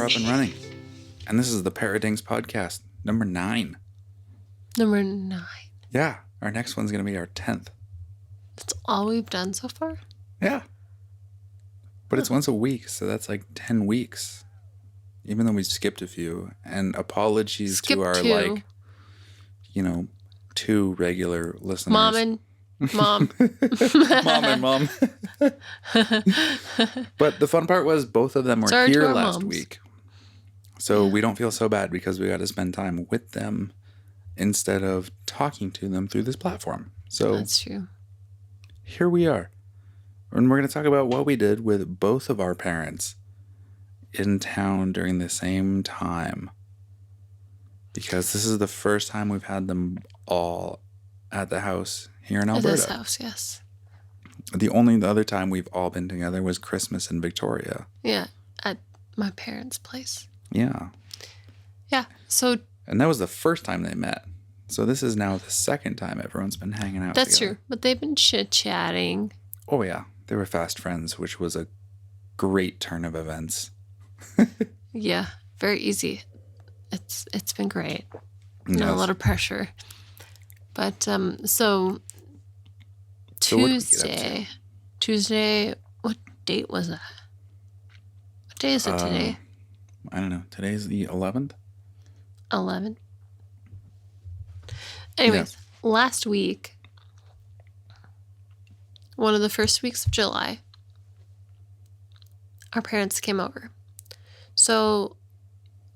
up and running. And this is the Paradings podcast, number 9. Number 9. Yeah, our next one's going to be our 10th. That's all we've done so far? Yeah. But it's once a week, so that's like 10 weeks. Even though we skipped a few. And apologies to our, 2. 2 regular listeners. Mom and mom. Mom and mom. But the fun part was both of them were here last week. So we don't feel so bad because we got to spend time with them instead of talking to them through this platform. So that's true. Here we are. And we're going to talk about what we did with both of our parents in town during the same time. Because this is the first time we've had them all at the house here in Alberta. At this house, yes. The only other time we've all been together was Christmas in Victoria. Yeah, at my parents' place. Yeah. Yeah, so... And that was the first time they met. So this is now the second time everyone's been hanging out That's together. true, but they've been chit-chatting. Oh, yeah. They were fast friends, which was a great turn of events. Yeah, very easy. It's been great. Yes. Not a lot of pressure. But, so Tuesday, what date was that? What day is it today? I don't know. Today's the 11th? 11. Anyways, Last week, one of the first weeks of July, our parents came over. So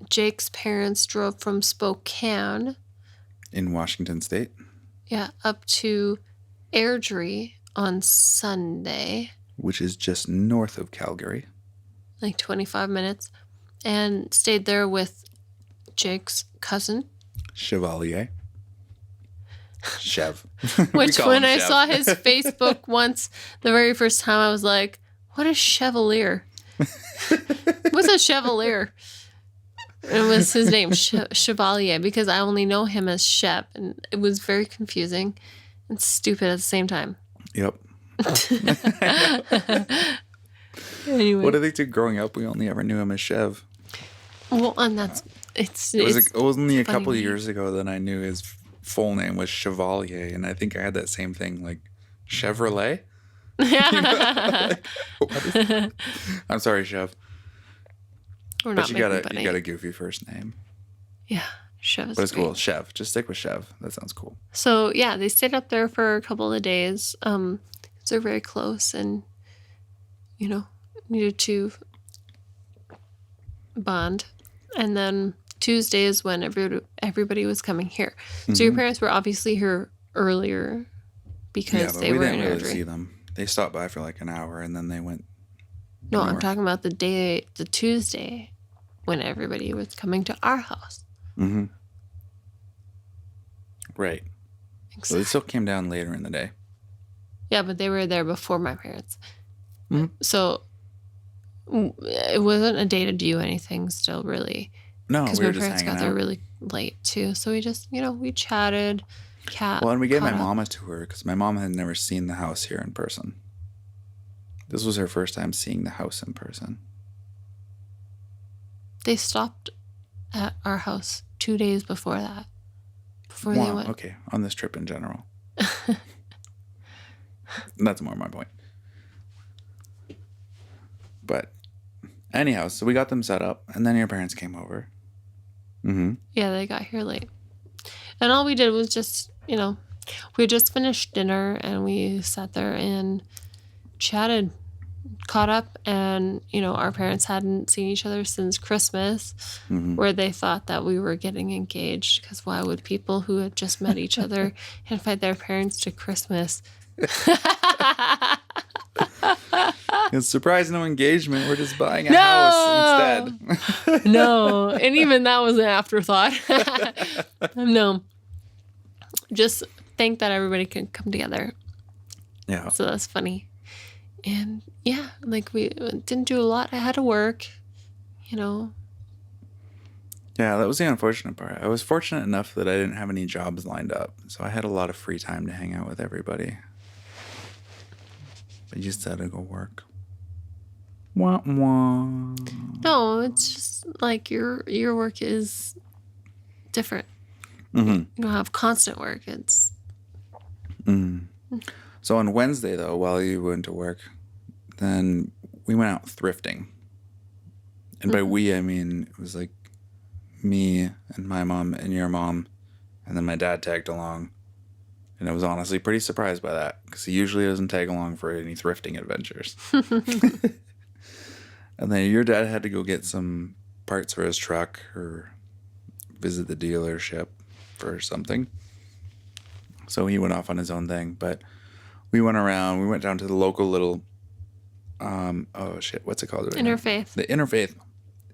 Jake's parents drove from Spokane. In Washington State? Yeah, up to Airdrie on Sunday. Which is just north of Calgary. Like 25 minutes. And stayed there with Jake's cousin. Chevalier. Chev. Which when I saw his Facebook once, the very first time I was like, what is Chevalier? What's a Chevalier? It was his name, Chevalier, because I only know him as Chev. And it was very confusing and stupid at the same time. Yep. Anyway. What did they do growing up? We only ever knew him as Chev. Well, and that's... It was only a couple of years ago that I knew his full name was Chevalier, and I think I had that same thing, like Chevrolet. I'm sorry, Chev. We're But not you got a goofy first name. Yeah, Chev is But it's great. cool. Chev. Just stick with Chev. That sounds cool. So yeah, they stayed up there for a couple of days. They're very close, and needed to bond. And then Tuesday is when everybody was coming here. Mm-hmm. So your parents were obviously here earlier because they were in Airdrie. We didn't really see them. They stopped by for like an hour and then they went. No, I'm talking about the Tuesday when everybody was coming to our house. Mm-hmm. Right. Exactly. So they still came down later in the day. Yeah, but they were there before my parents. Mm-hmm. So it wasn't a day to do anything still, really. No, because we were my just parents hanging got there really late too. So we just, we chatted. Well, and we gave my mom a tour because my mom had never seen the house here in person. This was her first time seeing the house in person. They stopped at our house 2 days before that. Before they went. Okay, on this trip in general. That's more my point. But anyhow, so we got them set up, and then your parents came over. Mm-hmm. Yeah, they got here late. And all we did was just, we just finished dinner, and we sat there and chatted, caught up, and, our parents hadn't seen each other since Christmas, mm-hmm. where they thought that we were getting engaged, because why would people who had just met each other invite their parents to Christmas? It's surprise, no engagement. We're just buying a house instead. No, and even that was an afterthought. No, just think that everybody could come together. Yeah. So that's funny. And yeah, like we didn't do a lot. I had to work, Yeah, that was the unfortunate part. I was fortunate enough that I didn't have any jobs lined up. So I had a lot of free time to hang out with everybody. But you just had to go work. Wah, wah. No, it's just it's like your work is different. Mm-hmm. You don't have constant work. It's So on Wednesday, though, while you went to work, then we went out thrifting. And by we, I mean it was like me and my mom and your mom, and then my dad tagged along. And I was honestly pretty surprised by that because he usually doesn't tag along for any thrifting adventures. And then your dad had to go get some parts for his truck or visit the dealership for something. So he went off on his own thing. But we went around. We went down to the local little, what's it called? Interfaith. The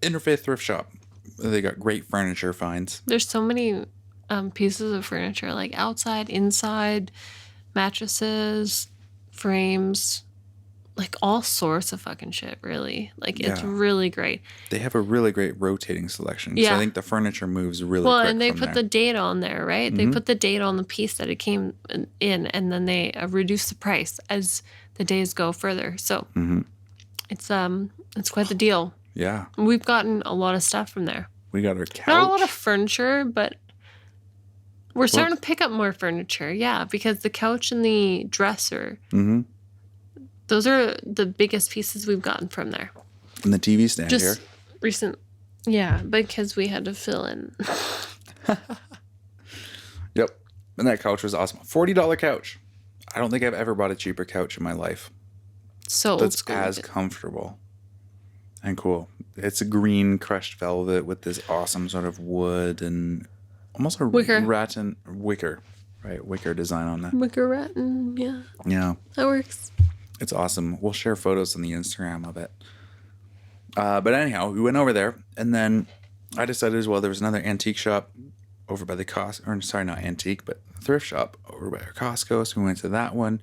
Interfaith thrift shop. They got great furniture finds. There's so many pieces of furniture, like outside, inside, mattresses, frames, like all sorts of fucking shit, really. Like, it's really great. They have a really great rotating selection. Yeah. So I think the furniture moves really well, quick and they from put there. the date on there, right? They put the date on the piece that it came in, and then they reduce the price as the days go further. So it's quite the deal. Yeah. We've gotten a lot of stuff from there. We got our couch. Not a lot of furniture, but we're starting to pick up more furniture. Yeah, because the couch and the dresser, those are the biggest pieces we've gotten from there. And the TV stand Just here. recent. Yeah, because we had to fill in. Yep. And that couch was awesome. $40 couch. I don't think I've ever bought a cheaper couch in my life. So old That's school. as comfortable and cool. It's a green crushed velvet with this awesome sort of wood and almost a Wicker. wicker, right? Wicker design on that. Wicker rattan, yeah. Yeah. That works. It's awesome. We'll share photos on the Instagram of it. But anyhow, we went over there, and then I decided as well there was another antique shop over by the Costco, or sorry, not antique, but thrift shop over by our Costco. So we went to that one.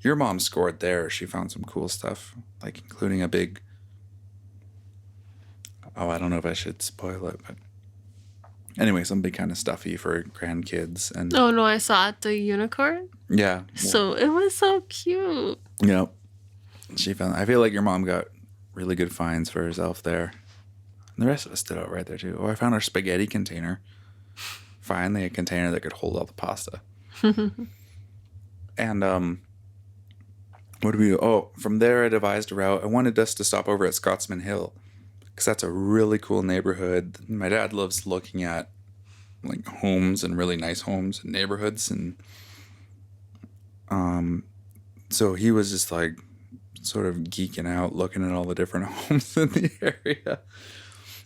Your mom scored there. She found some cool stuff, like including a big. Oh, I don't know if I should spoil it, but anyway, some big kind of stuffy for grandkids and. Oh no, I saw it, the unicorn. Yeah. So it was so cute. Yep. She found. I feel like your mom got really good finds for herself there. And the rest of us stood out right there too. Oh, I found our spaghetti container. Finally, a container that could hold all the pasta. And what do we do? Oh, from there I devised a route. I wanted us to stop over at Scotsman Hill because that's a really cool neighborhood. My dad loves looking at like homes and really nice homes and neighborhoods, and so he was just like sort of geeking out looking at all the different homes in the area.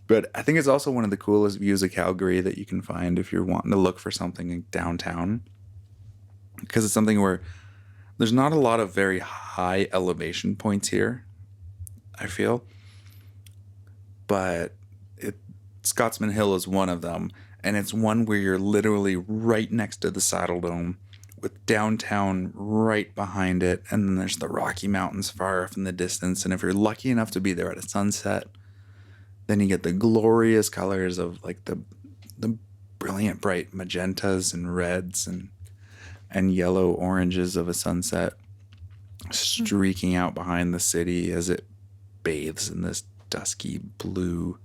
But I think it's also one of the coolest views of Calgary that you can find if you're wanting to look for something downtown, because it's something where there's not a lot of very high elevation points here, I feel, but Scotsman Hill is one of them, and it's one where you're literally right next to the Saddle Dome with downtown right behind it, and then there's the Rocky Mountains far off in the distance. And if you're lucky enough to be there at a sunset, then you get the glorious colors of like the brilliant bright magentas and reds and yellow oranges of a sunset streaking out behind the city as it bathes in this dusky blue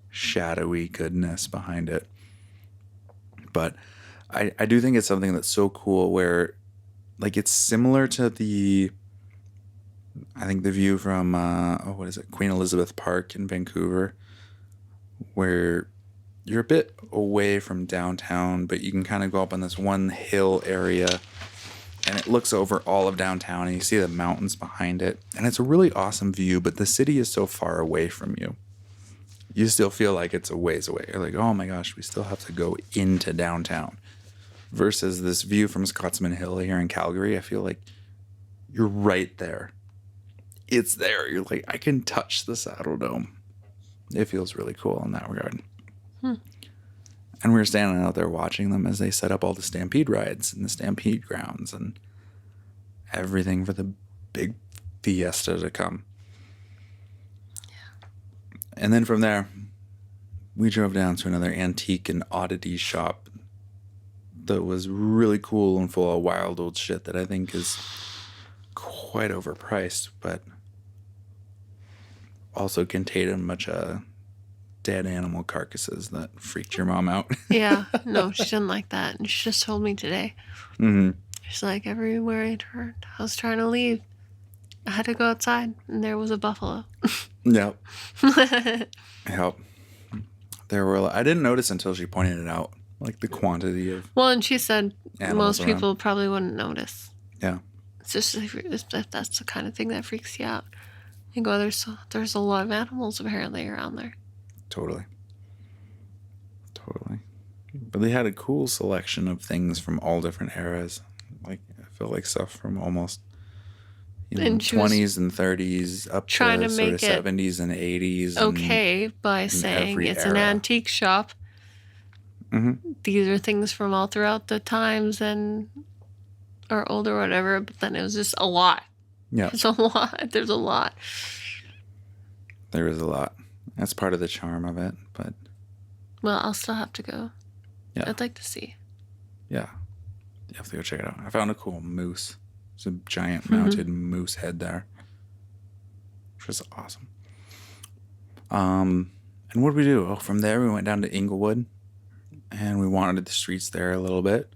shadowy goodness behind it. But I do think it's something that's so cool where like it's similar to the view from what is it, Queen Elizabeth Park in Vancouver, where you're a bit away from downtown, but you can kind of go up on this one hill area and it looks over all of downtown and you see the mountains behind it. And it's a really awesome view, but the city is so far away from you. You still feel like it's a ways away. You're like, oh my gosh, we still have to go into downtown. Versus this view from Scotsman Hill here in Calgary, I feel like you're right there. It's there. You're like, I can touch the Saddle Dome. It feels really cool in that regard. And we were standing out there watching them as they set up all the Stampede rides and the Stampede grounds and everything for the big fiesta to come. Yeah. And then from there, we drove down to another antique and oddity shop that was really cool and full of wild old shit that I think is quite overpriced, but also contained much dead animal carcasses that freaked your mom out. Yeah, no, she didn't like that. And she just told me today. Mm-hmm. She's like, everywhere I turned, I was trying to leave. I had to go outside, and there was a buffalo. Yep. Yep. There were. I didn't notice until she pointed it out, like the quantity of. Well, and she said Animals most people probably wouldn't notice. Yeah. It's just if that's the kind of thing that freaks you out. You go, there's a lot of animals apparently around there. Totally. But they had a cool selection of things from all different eras. Like, I feel like stuff from almost, 20s and 30s up trying to to sort make of it 70s and 80s. Okay, by saying it's an antique shop. Mm-hmm. These are things from all throughout the times and or old or whatever, but then it was just a lot. Yeah. It's a lot. There's a lot. There is a lot. That's part of the charm of it, but... Well, I'll still have to go. Yeah. I'd like to see. Yeah. You have to go check it out. I found a cool moose. It's a giant mounted moose head there. Which was awesome. And what did we do? Oh, from there we went down to Inglewood. And we wandered the streets there a little bit.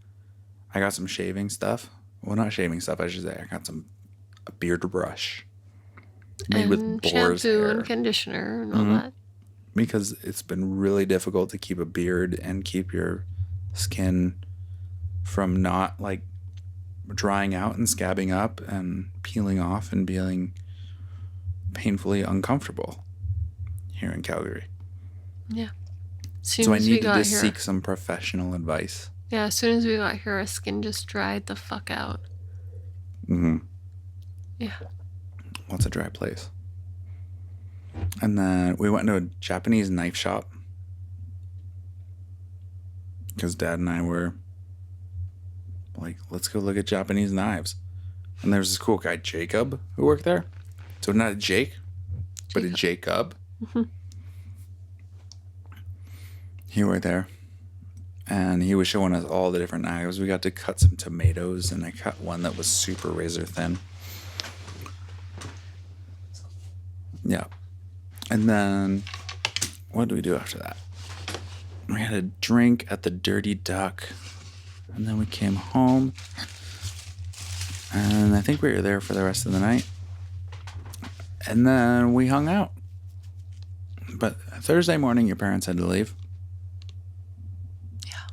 I got some shaving stuff. Well, not shaving stuff, I should say. I got a beard brush. Made and with boar's shampoo hair. And conditioner and all that. Because it's been really difficult to keep a beard and keep your skin from not like drying out and scabbing up and peeling off and being painfully uncomfortable here in Calgary. Yeah. So I needed to seek some professional advice. Yeah, as soon as we got here, our skin just dried the fuck out. Mm-hmm. Yeah. Well, it's a dry place. And then we went into a Japanese knife shop. Because Dad and I were like, let's go look at Japanese knives. And there was this cool guy, Jacob, who worked there. So not a Jake, but a Jacob. Mm-hmm. He worked there. And he was showing us all the different knives. We got to cut some tomatoes, and I cut one that was super razor thin. Yeah. And then, what did we do after that? We had a drink at the Dirty Duck. And then we came home. And I think we were there for the rest of the night. And then we hung out. But Thursday morning, your parents had to leave. Yeah.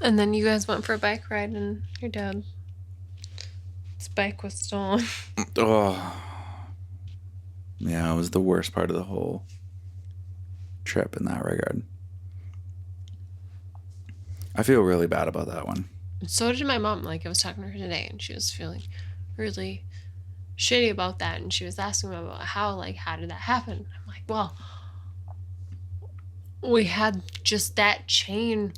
And then you guys went for a bike ride, and your dad's bike was stolen. Oh. Yeah, it was the worst part of the whole trip in that regard. I feel really bad about that one. So did my mom. Like, I was talking to her today, and she was feeling really shitty about that, and she was asking me about how did that happen? I'm like, well, we had just that chain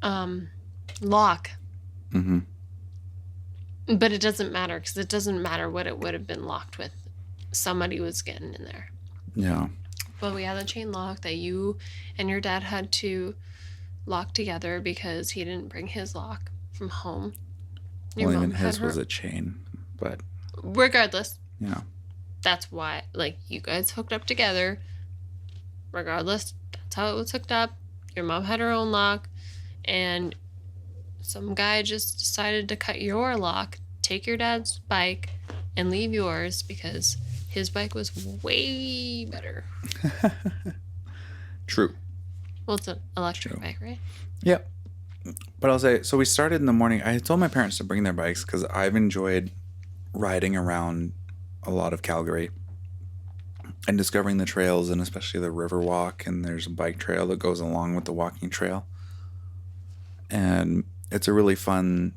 lock. Mm-hmm. But it doesn't matter, because it doesn't matter what it would have been locked with. Somebody was getting in there. Yeah. But we had a chain lock that you and your dad had to lock together because he didn't bring his lock from home. Well, even his was a chain, but... Regardless. Yeah. That's why, you guys hooked up together. Regardless, that's how it was hooked up. Your mom had her own lock, and some guy just decided to cut your lock, take your dad's bike, and leave yours because his bike was way better. True. Well, it's an electric bike, right? Yep. But I'll say, so we started in the morning. I told my parents to bring their bikes because I've enjoyed riding around a lot of Calgary and discovering the trails, and especially the river walk. And there's a bike trail that goes along with the walking trail. And it's a really fun,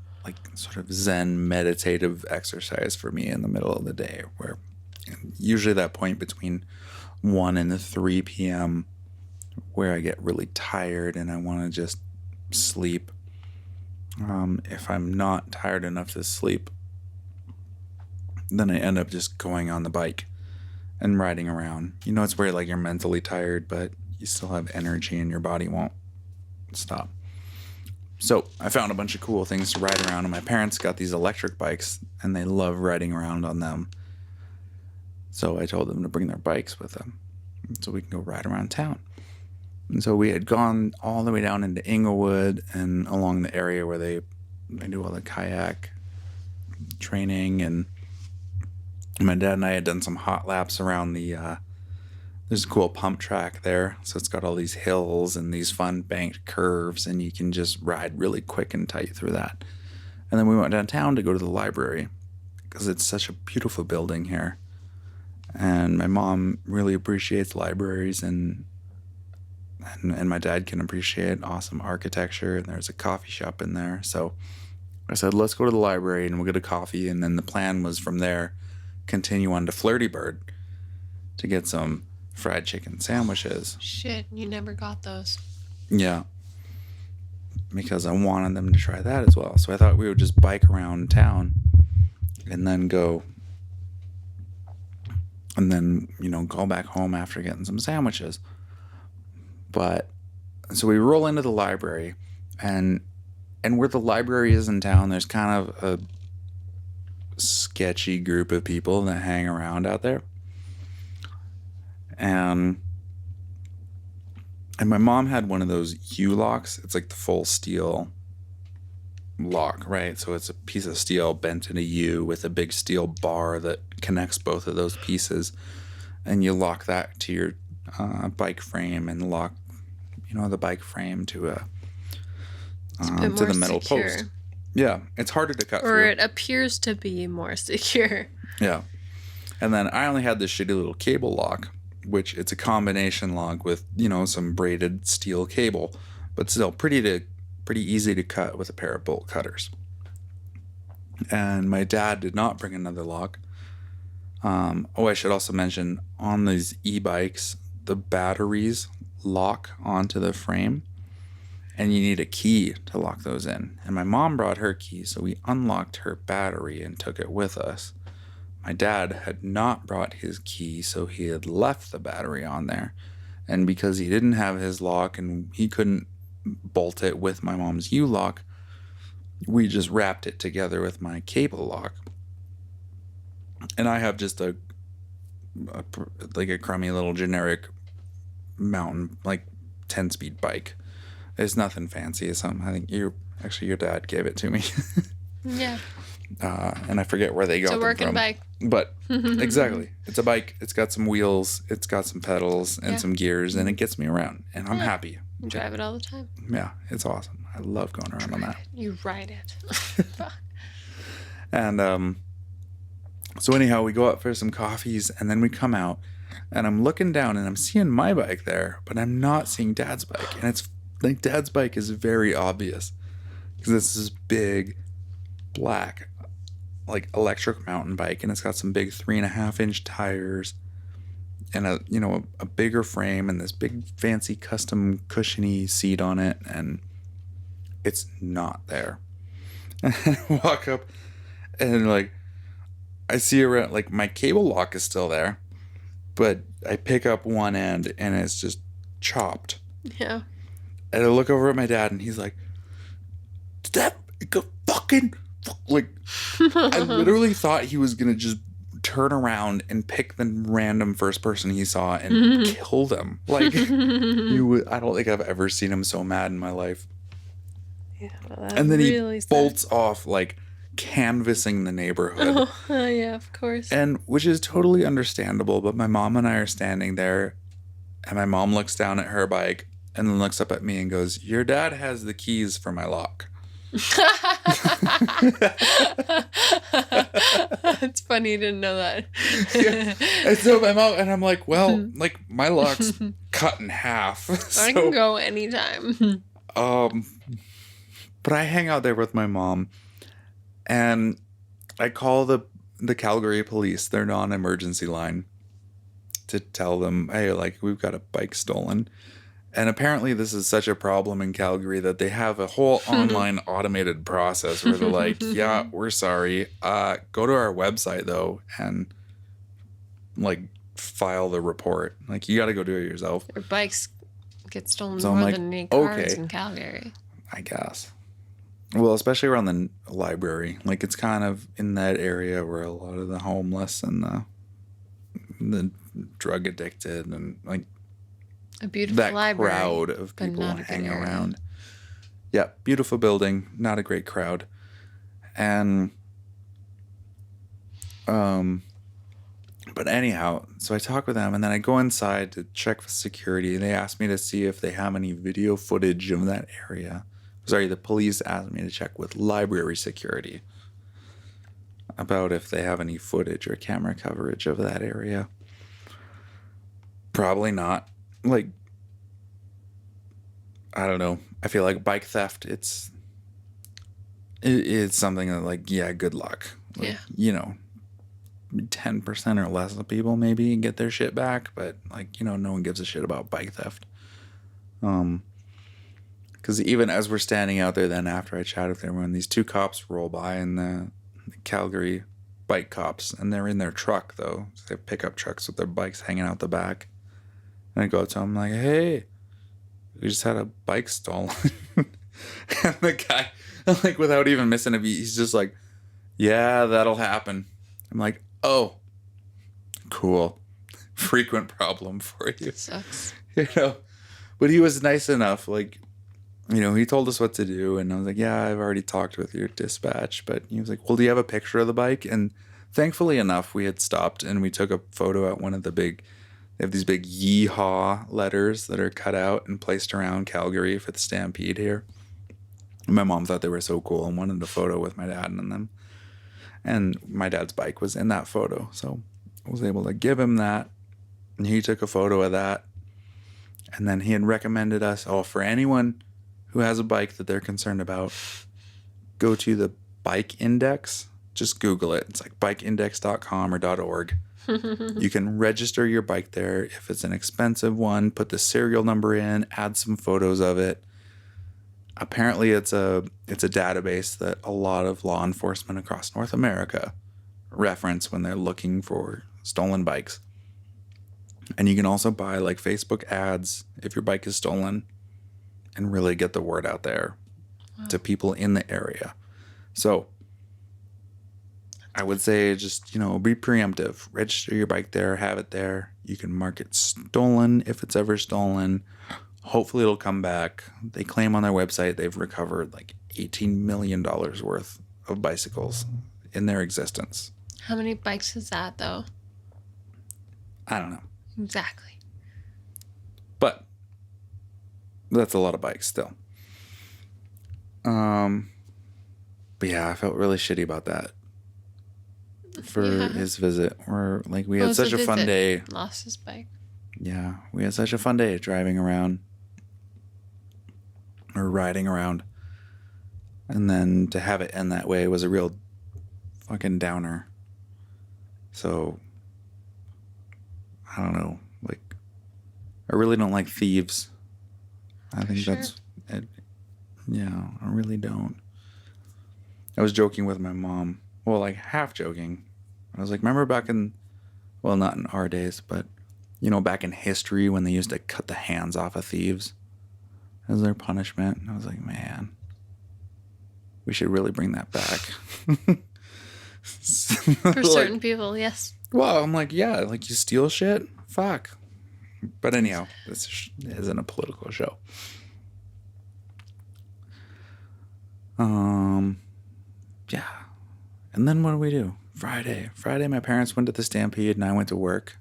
sort of Zen meditative exercise for me in the middle of the day, where usually that point between 1 and 3 p.m. where I get really tired and I want to just sleep. If I'm not tired enough to sleep, then I end up just going on the bike and riding around. It's where you're mentally tired, but you still have energy and your body won't stop. So I found a bunch of cool things to ride around, and my parents got these electric bikes, and they love riding around on them. So I told them to bring their bikes with them so we can go ride around town. And so we had gone all the way down into Inglewood and along the area where they do all the kayak training. And my dad and I had done some hot laps around there's a cool pump track there. So it's got all these hills and these fun banked curves, and you can just ride really quick and tight through that. And then we went downtown to go to the library because it's such a beautiful building here. And my mom really appreciates libraries, and my dad can appreciate awesome architecture, and there's a coffee shop in there. So I said, let's go to the library and we'll get a coffee. And then the plan was from there, continue on to Flirty Bird to get some fried chicken sandwiches. Shit, you never got those. Yeah. Because I wanted them to try that as well. So I thought we would just bike around town and then go go back home after getting some sandwiches. But so we roll into the library, and where the library is in town, there's kind of a sketchy group of people that hang around out there. And my mom had one of those U-locks. It's like the full steel lock, right? So it's a piece of steel bent in a U with a big steel bar that connects both of those pieces. And you lock that to your bike frame and lock, the bike frame to the metal secure. post. Yeah, it's harder to cut through. Or it appears to be more secure. Yeah. And then I only had this shitty little cable lock, which it's a combination lock with, some braided steel cable, but still pretty easy to cut with a pair of bolt cutters. And my dad did not bring another lock. I should also mention, on these e-bikes, the batteries lock onto the frame, and you need a key to lock those in. And my mom brought her key, so we unlocked her battery and took it with us. My dad had not brought his key, so he had left the battery on there. And because he didn't have his lock and he couldn't bolt it with my mom's U-lock, we just wrapped it together with my cable lock. And I have just a crummy little generic mountain, 10-speed bike. It's nothing fancy. It's something, I think your dad gave it to me. Yeah. And I forget where they got them from. It's a working bike. But exactly. It's a bike. It's got some wheels. It's got some pedals and some gears, and it gets me around. And I'm happy. You drive it all the time. Yeah, it's awesome. I love going around on that. You ride it. Fuck. And so anyhow, we go out for some coffees, and then we come out, and I'm looking down, and I'm seeing my bike there, but I'm not seeing Dad's bike. And it's Dad's bike is very obvious because it's this big black electric mountain bike, and it's got some big 3.5-inch tires and a bigger frame and this big fancy custom cushiony seat on it, and it's not there. And I walk up and I see around, my cable lock is still there, but I pick up one end and it's just chopped. Yeah. And I look over at my dad and he's like, "Did that go fucking..." I literally thought he was gonna just turn around and pick the random first person he saw and kill them. I don't think I've ever seen him so mad in my life. Yeah, well, and then really he bolts off canvassing the neighborhood. Oh, yeah, of course. And which is totally understandable, but my mom and I are standing there, and my mom looks down at her bike and then looks up at me and goes, "Your dad has the keys for my lock." It's funny, you didn't know that. Yeah. And so my mom, and I'm like, well, my lock's cut in half. So, I can go anytime. But I hang out there with my mom, and I call the Calgary Police, their non-emergency line, to tell them, hey, we've got a bike stolen. And apparently this is such a problem in Calgary that they have a whole online automated process where they're like, yeah, we're sorry. Go to our website, though, and, file the report. You got to go do it yourself. Your bikes get stolen So more I'm than any cars okay. in Calgary. I guess. Well, especially around the library. It's kind of in that area where a lot of the homeless and the the drug addicted, and like A beautiful that library, crowd of but people not a good hanging area. around. Yeah, beautiful building, not a great crowd. And but anyhow, so I talk with them, and then I go inside to check with security. They asked me to see if they have any video footage of that area. Sorry, the police asked me to check with library security about if they have any footage or camera coverage of that area. Probably not. Like, I don't know. I feel like bike theft, it's something that, like, yeah, good luck. Like, Yeah. you know, 10% or less of people maybe get their shit back, but, like, you know, no one gives a shit about bike theft. Because even as we're standing out there, then after I chat with everyone, these two cops roll by, and the Calgary bike cops, and they're in their truck, though. So they have pickup trucks with their bikes hanging out the back. And I go up to them, like, hey, we just had a bike stolen. And the guy, like, without even missing a beat, he's just like, yeah, that'll happen. I'm like, oh, cool. Frequent problem for you. Sucks. You know, but he was nice enough, like, you know, he told us what to do, and I was like, yeah, I've already talked with your dispatch. But he was like, well, do you have a picture of the bike? And thankfully enough, we had stopped and we took a photo at one of the big, they have these big yeehaw letters that are cut out and placed around Calgary for the Stampede here. And my mom thought they were so cool and wanted a photo with my dad in them. And my dad's bike was in that photo, so I was able to give him that, and he took a photo of that. And then he had recommended us, for anyone who has a bike that they're concerned about, go to the Bike Index. Just Google it. It's like bikeindex.com or .org. You can register your bike there. If it's an expensive one, put the serial number in, add some photos of it. Apparently it's a database that a lot of law enforcement across North America reference when they're looking for stolen bikes. And you can also buy like Facebook ads if your bike is stolen, and really get the word out there to people in the area. So I would say just, you know, be preemptive. Register your bike there, have it there. You can mark it stolen if it's ever stolen. Hopefully it'll come back. They claim on their website they've recovered like $18 million worth of bicycles in their existence. How many bikes is that, though? I don't know. Exactly. But that's a lot of bikes still. But yeah, I felt really shitty about that for his visit. Or like we had such a fun day. Lost his bike. Yeah, we had such a fun day driving around or riding around. And then to have it end that way was a real fucking downer. So I don't know, like I really don't like thieves. I think that's it. Yeah, I really don't. I was joking with my mom. Well, like half joking. I was like, remember back in, well, not in our days, but you know, back in history when they used to cut the hands off of thieves as their punishment. And I was like, man, we should really bring that back. For certain people, yes. Well, I'm like, yeah, like you steal shit? Fuck. But anyhow, this isn't a political show. Yeah. And then what do we do? Friday, my parents went to the Stampede and I went to work.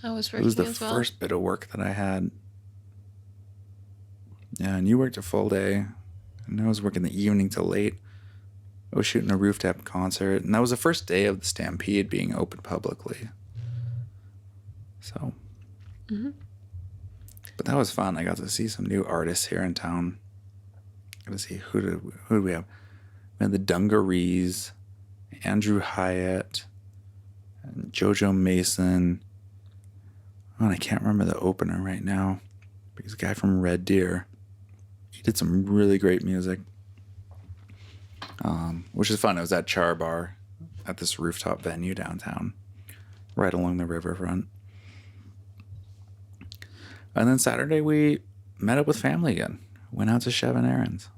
I was working as well. It as was the well. first bit of work that I had. Yeah, and you worked a full day. And I was working the evening till late. I was shooting a rooftop concert. And that was the first day of the Stampede being open publicly. So. Mm-hmm. But that was fun. I got to see some new artists here in town. Got to see who did we have? We had the Dungarees, Andrew Hyatt, and Jojo Mason. Oh, and I can't remember the opener right now. But he's a guy from Red Deer. He did some really great music, which is fun. It was at Char Bar at this rooftop venue downtown, right along the riverfront. And then Saturday we met up with family again. Went out to Chevin errands.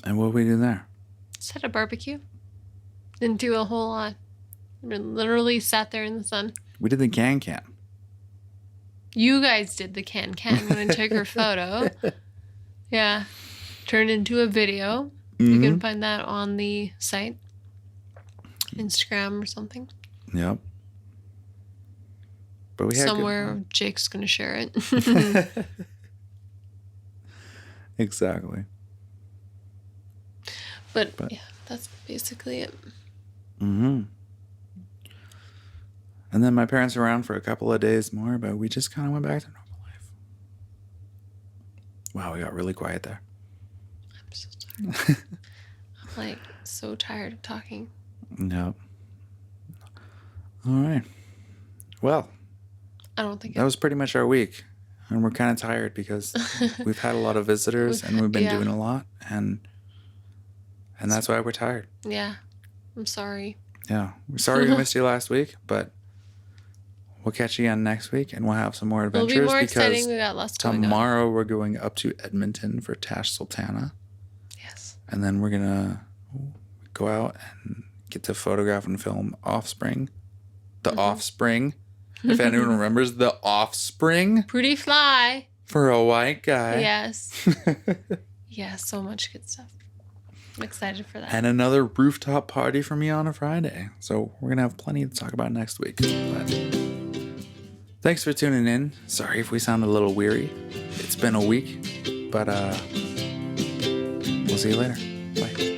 And what did we do there? Is that a barbecue? Didn't do a whole lot. We literally sat there in the sun. We did the can. You guys did the can and took her photo. Yeah. Turned into a video. You can find that on the site. Instagram or something. Yep. But we had somewhere Jake's going to share it. Exactly. But yeah, that's basically it. Mm-hmm. And then my parents were around for a couple of days more, but we just kind of went back to normal life. Wow, we got really quiet there. I'm so tired. I'm like so tired of talking. Yep. All right. Well, I don't think that was pretty much our week. And we're kind of tired because we've had a lot of visitors and we've been doing a lot. And that's why we're tired. Yeah. I'm sorry. Yeah. We're sorry we missed you last week, but we'll catch you again next week and we'll have some more adventures. It'll be more exciting. We got lots going on. Tomorrow we're going up to Edmonton for Tash Sultana. Yes. And then we're going to go out and get to photograph and film Offspring. The Offspring. If anyone remembers The Offspring. Pretty fly. For a white guy. Yes. Yeah, so much good stuff. I'm excited for that. And another rooftop party for me on a Friday. So we're going to have plenty to talk about next week. But thanks for tuning in. Sorry if we sound a little weary. It's been a week. But we'll see you later. Bye.